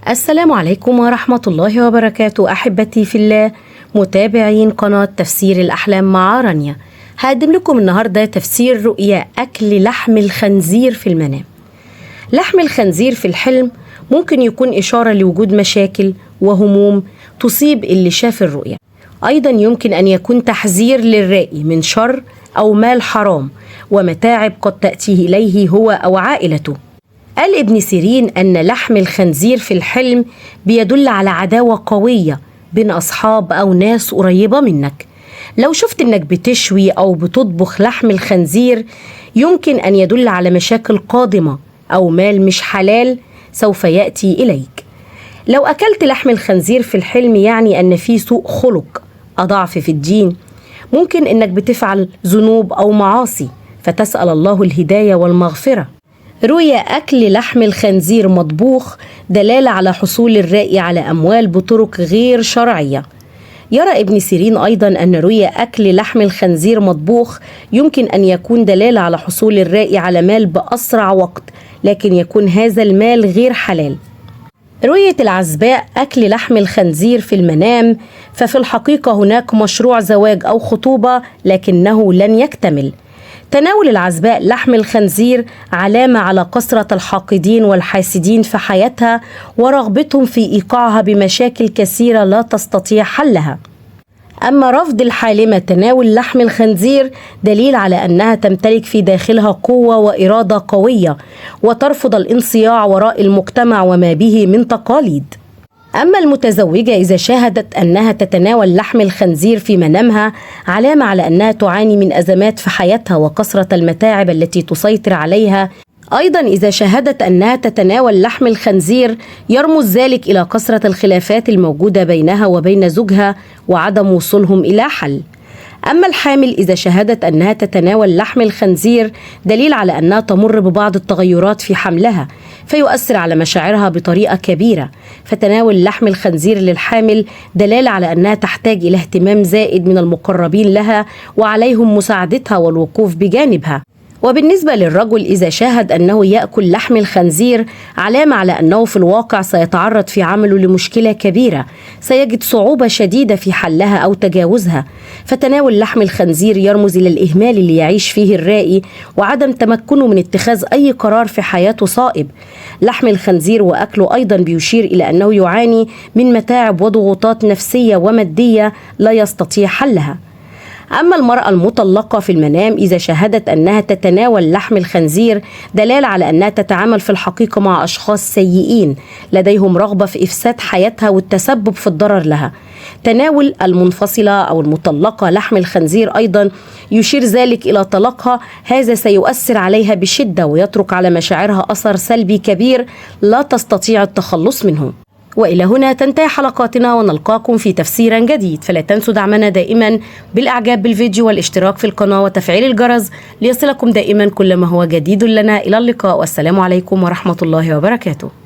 السلام عليكم ورحمة الله وبركاته أحبتي في الله متابعين قناة تفسير الأحلام مع رانيا. هقدم لكم النهاردة تفسير رؤيا أكل لحم الخنزير في المنام. لحم الخنزير في الحلم ممكن يكون إشارة لوجود مشاكل وهموم تصيب اللي شاف الرؤيا. أيضا يمكن أن يكون تحذير للرائي من شر أو مال حرام ومتاعب قد تأتيه إليه هو أو عائلته. قال ابن سيرين أن لحم الخنزير في الحلم بيدل على عداوة قوية بين أصحاب أو ناس قريبة منك. لو شفت أنك بتشوي أو بتطبخ لحم الخنزير يمكن أن يدل على مشاكل قادمة أو مال مش حلال سوف يأتي إليك. لو أكلت لحم الخنزير في الحلم يعني أن في سوء خلق، أضعف في الدين، ممكن أنك بتفعل ذنوب أو معاصي فتسأل الله الهداية والمغفرة. رؤيا أكل لحم الخنزير مطبوخ دلالة على حصول الرائي على أموال بطرق غير شرعية. يرى ابن سيرين أيضا أن رؤيا أكل لحم الخنزير مطبوخ يمكن أن يكون دلالة على حصول الرائي على مال بأسرع وقت، لكن يكون هذا المال غير حلال. رؤية العزباء أكل لحم الخنزير في المنام ففي الحقيقة هناك مشروع زواج أو خطوبة لكنه لن يكتمل. تناول العزباء لحم الخنزير علامة على كثرة الحاقدين والحاسدين في حياتها ورغبتهم في إيقاعها بمشاكل كثيرة لا تستطيع حلها. أما رفض الحالمة تناول لحم الخنزير دليل على أنها تمتلك في داخلها قوة وإرادة قوية وترفض الانصياع وراء المجتمع وما به من تقاليد. أما المتزوجة إذا شاهدت أنها تتناول لحم الخنزير في منامها علامة على أنها تعاني من أزمات في حياتها وكثرة المتاعب التي تسيطر عليها. أيضا إذا شاهدت أنها تتناول لحم الخنزير يرمز ذلك إلى كثرة الخلافات الموجودة بينها وبين زوجها وعدم وصولهم إلى حل. أما الحامل إذا شاهدت أنها تتناول لحم الخنزير دليل على أنها تمر ببعض التغيرات في حملها فيؤثر على مشاعرها بطريقة كبيرة، فتناول لحم الخنزير للحامل دلالة على أنها تحتاج إلى اهتمام زائد من المقربين لها وعليهم مساعدتها والوقوف بجانبها. وبالنسبة للرجل إذا شاهد أنه يأكل لحم الخنزير علامة على أنه في الواقع سيتعرض في عمله لمشكلة كبيرة سيجد صعوبة شديدة في حلها أو تجاوزها، فتناول لحم الخنزير يرمز إلى الإهمال اللي يعيش فيه الرائي وعدم تمكنه من اتخاذ أي قرار في حياته صائب. لحم الخنزير وأكله أيضا بيشير إلى أنه يعاني من متاعب وضغوطات نفسية ومادية لا يستطيع حلها. أما المرأة المطلقة في المنام إذا شاهدت أنها تتناول لحم الخنزير دلالة على أنها تتعامل في الحقيقة مع أشخاص سيئين لديهم رغبة في إفساد حياتها والتسبب في الضرر لها. تناول المنفصلة أو المطلقة لحم الخنزير أيضا يشير ذلك إلى طلاقها، هذا سيؤثر عليها بشدة ويترك على مشاعرها أثر سلبي كبير لا تستطيع التخلص منه. وإلى هنا تنتهي حلقاتنا ونلقاكم في تفسير جديد، فلا تنسوا دعمنا دائما بالإعجاب بالفيديو والاشتراك في القناة وتفعيل الجرس ليصلكم دائما كل ما هو جديد لنا. إلى اللقاء والسلام عليكم ورحمة الله وبركاته.